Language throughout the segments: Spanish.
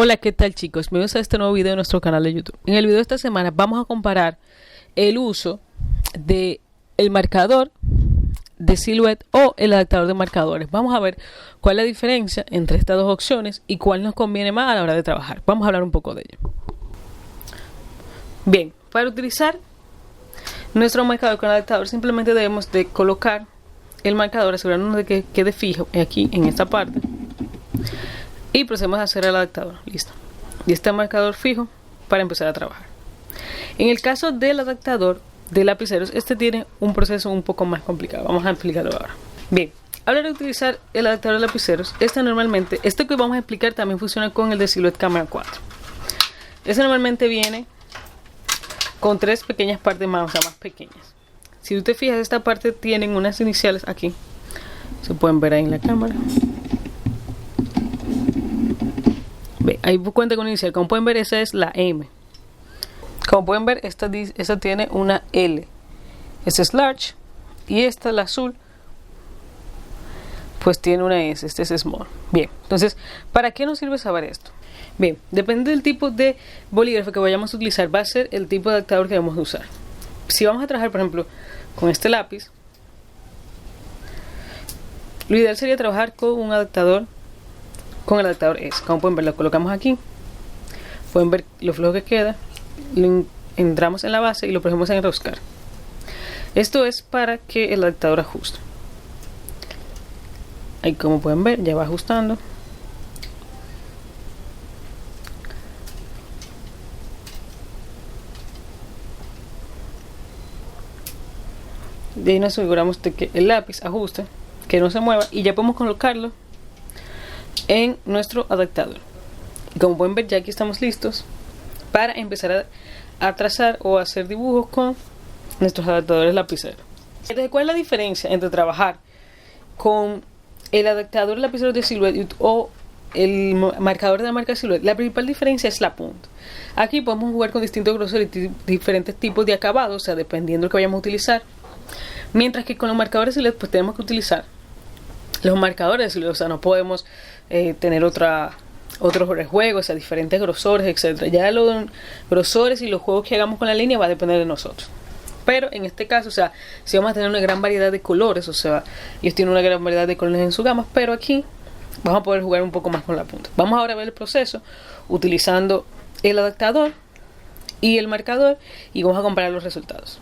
Hola, ¿qué tal chicos? Bienvenidos a este nuevo video de nuestro canal de YouTube. En el video de esta semana vamos a comparar el uso de el marcador de Silhouette o el adaptador de marcadores. Vamos a ver cuál es la diferencia entre estas dos opciones y cuál nos conviene más a la hora de trabajar. Vamos a hablar un poco de ello. Bien, para utilizar nuestro marcador con el adaptador simplemente debemos de colocar el marcador, asegurarnos de que quede fijo aquí en esta parte. Y procedemos a hacer el adaptador, listo. Y este marcador fijo para empezar a trabajar. En el caso del adaptador de lapiceros, este tiene un proceso un poco más complicado. Vamos a explicarlo ahora. Bien, a la hora de utilizar el adaptador de lapiceros, este que vamos a explicar también funciona con el de Silhouette Camera 4. Este normalmente viene con tres pequeñas partes más, o sea, más pequeñas. Si tú te fijas, esta parte tienen unas iniciales aquí. Se pueden ver ahí en la cámara. Ahí cuenta con inicial. Como pueden ver, esa es la M. Como pueden ver, esta tiene una L. Esta es large. Y esta, la azul, pues tiene una S. Este es small. Bien, entonces, ¿para qué nos sirve saber esto? Bien, depende del tipo de bolígrafo que vayamos a utilizar, va a ser el tipo de adaptador que vamos a usar. Si vamos a trabajar, por ejemplo, con este lápiz, lo ideal sería trabajar con un adaptador, con el adaptador S. Como pueden ver, lo colocamos aquí. Pueden ver lo flojo que queda. Lo entramos en la base y lo ponemos a enroscar. Esto es para que el adaptador ajuste. Ahí, como pueden ver, ya va ajustando. De ahí nos aseguramos de que el lápiz ajuste, que no se mueva, y ya podemos colocarlo en nuestro adaptador. Y como pueden ver, ya aquí estamos listos para empezar a trazar o a hacer dibujos con nuestros adaptadores lapiceros. Entonces, ¿cuál es la diferencia entre trabajar con el adaptador lapicero de Silhouette o el marcador de la marca Silhouette? La principal diferencia es la punta. Aquí podemos jugar con distintos grosores y diferentes tipos de acabados, o sea, dependiendo de lo que vayamos a utilizar. Mientras que con los marcadores Silhouette, pues tenemos que utilizar los marcadores de Silhouette, o sea, no podemos tener otros juegos, o sea, diferentes grosores, etcétera. Ya los grosores y los juegos que hagamos con la línea va a depender de nosotros. Pero en este caso, o sea, si vamos a tener una gran variedad de colores, o sea, ellos tienen una gran variedad de colores en su gama, pero aquí vamos a poder jugar un poco más con la punta. Vamos ahora a ver el proceso utilizando el adaptador y el marcador y vamos a comparar los resultados.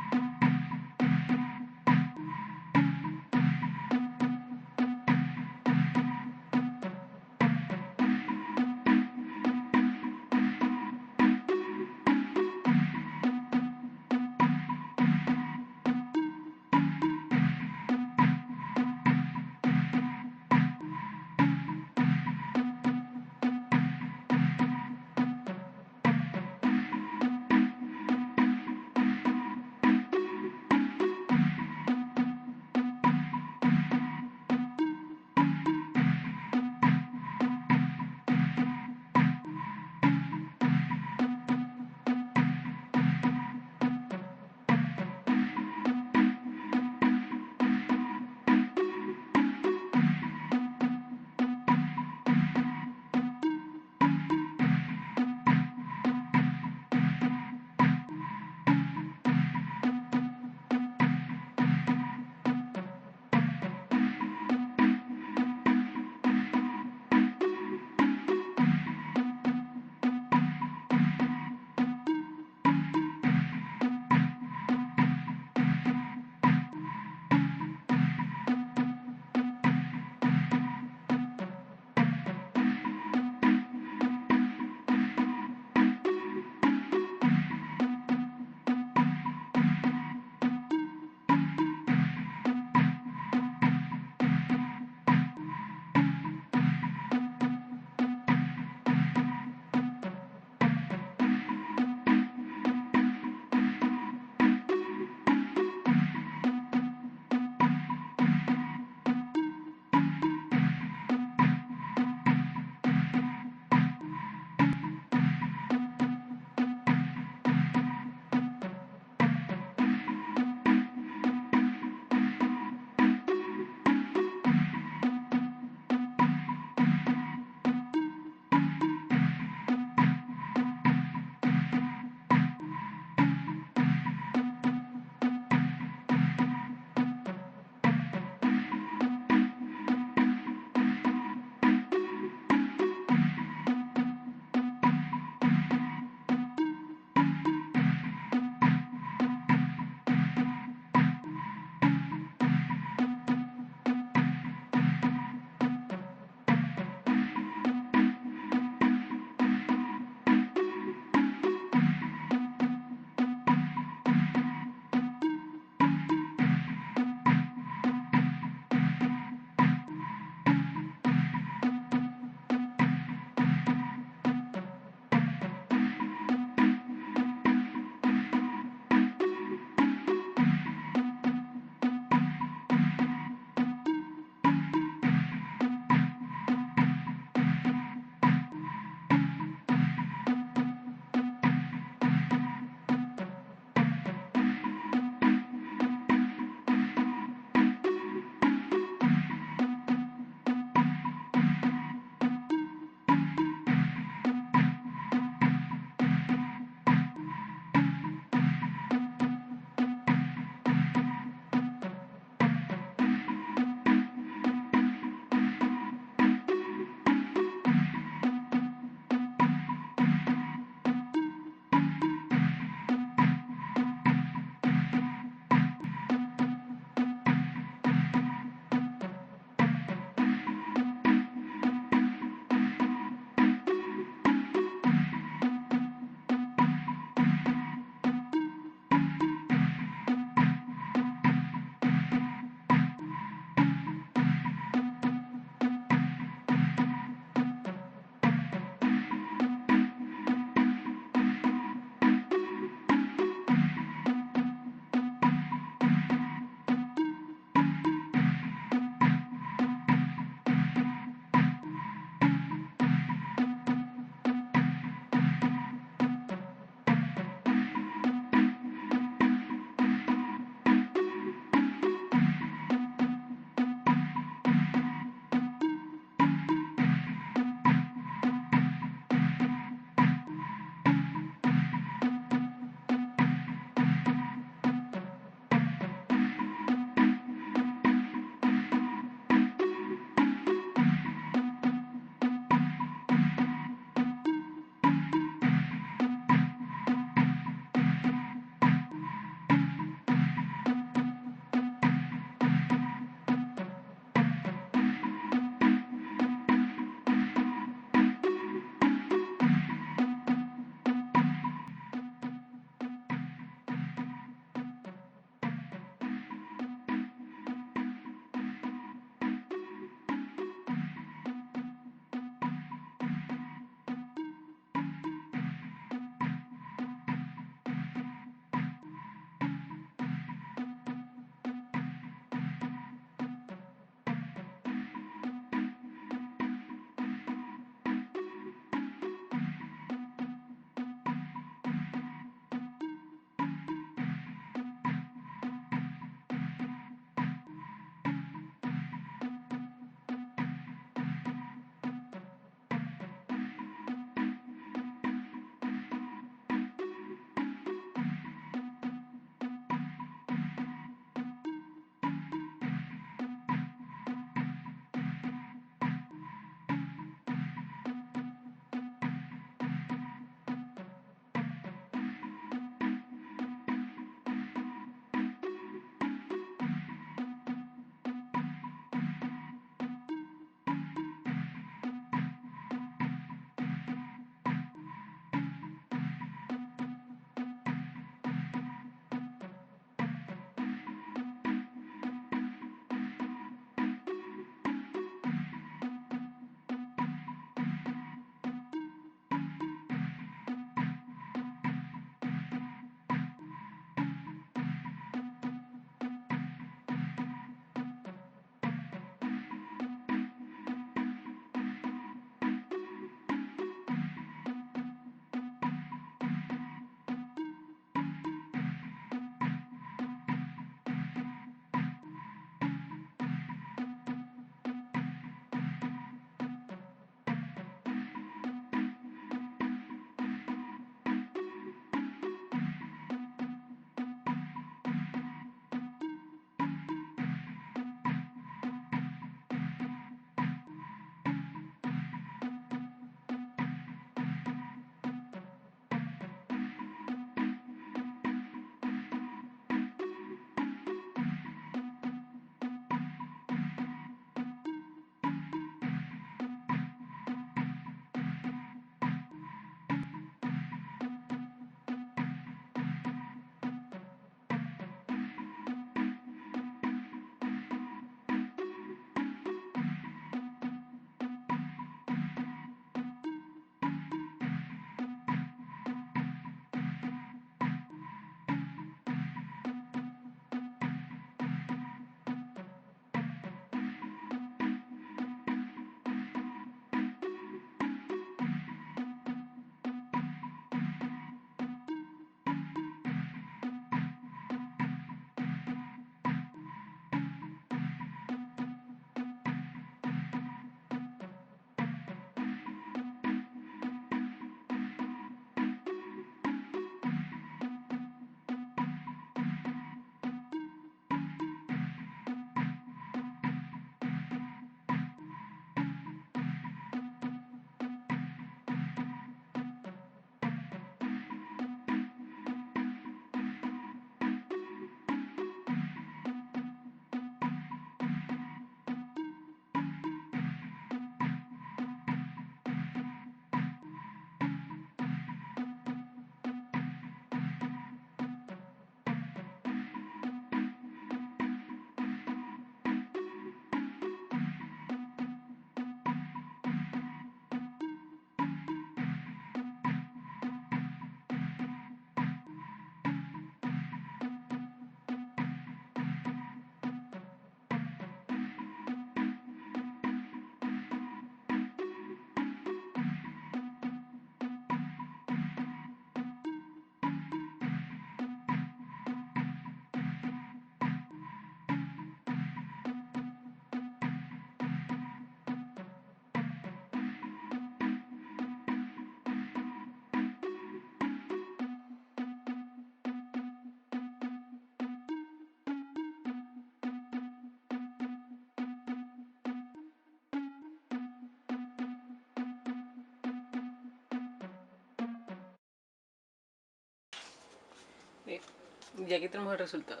Y aquí tenemos el resultado.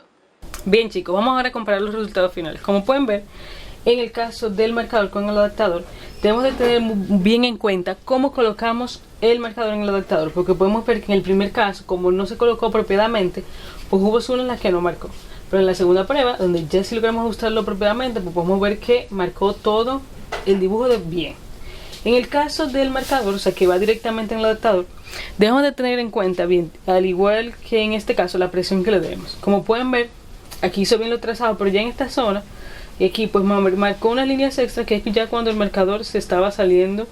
Bien chicos, vamos ahora a comparar los resultados finales. Como pueden ver, en el caso del marcador con el adaptador, debemos de tener bien en cuenta cómo colocamos el marcador en el adaptador, porque podemos ver que en el primer caso, como no se colocó apropiadamente, pues hubo zonas en las que no marcó. Pero en la segunda prueba, donde ya sí logramos ajustarlo apropiadamente, pues podemos ver que marcó todo el dibujo de bien. En el caso del marcador, o sea que va directamente en el adaptador, debemos de tener en cuenta bien, al igual que en este caso, la presión que le demos. Como pueden ver, aquí hizo bien lo trazado, pero ya en esta zona, y aquí pues marcó unas líneas extra, que es ya cuando el marcador se estaba saliendo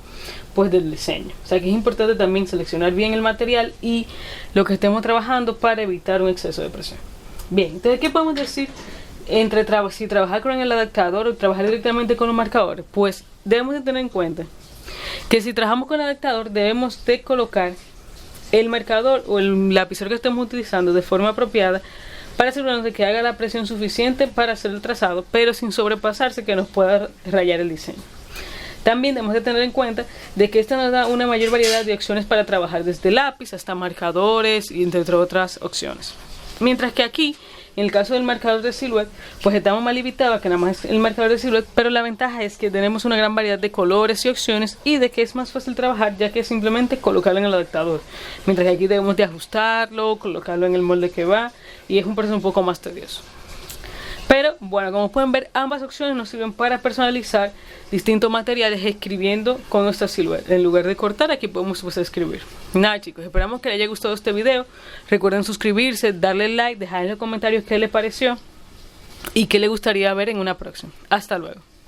pues del diseño. O sea que es importante también seleccionar bien el material y lo que estemos trabajando para evitar un exceso de presión. Bien, entonces ¿qué podemos decir entre si trabajar con el adaptador o trabajar directamente con los marcadores? Pues debemos de tener en cuenta que si trabajamos con el adaptador debemos de colocar el marcador o el lapicero que estemos utilizando de forma apropiada para asegurarnos de que haga la presión suficiente para hacer el trazado, pero sin sobrepasarse que nos pueda rayar el diseño. También debemos de tener en cuenta de que esta nos da una mayor variedad de opciones para trabajar, desde lápiz hasta marcadores y entre otras opciones. Mientras que aquí, en el caso del marcador de Silhouette, pues estamos más limitados a que nada más el marcador de Silhouette, pero la ventaja es que tenemos una gran variedad de colores y opciones y de que es más fácil trabajar, ya que es simplemente colocarlo en el adaptador. Mientras que aquí debemos de ajustarlo, colocarlo en el molde que va y es un proceso un poco más tedioso. Pero bueno, como pueden ver, ambas opciones nos sirven para personalizar distintos materiales escribiendo con nuestra Silhouette. En lugar de cortar, aquí podemos pues escribir. Nada chicos, esperamos que les haya gustado este video. Recuerden suscribirse, darle like, dejar en los comentarios qué les pareció y qué les gustaría ver en una próxima. Hasta luego.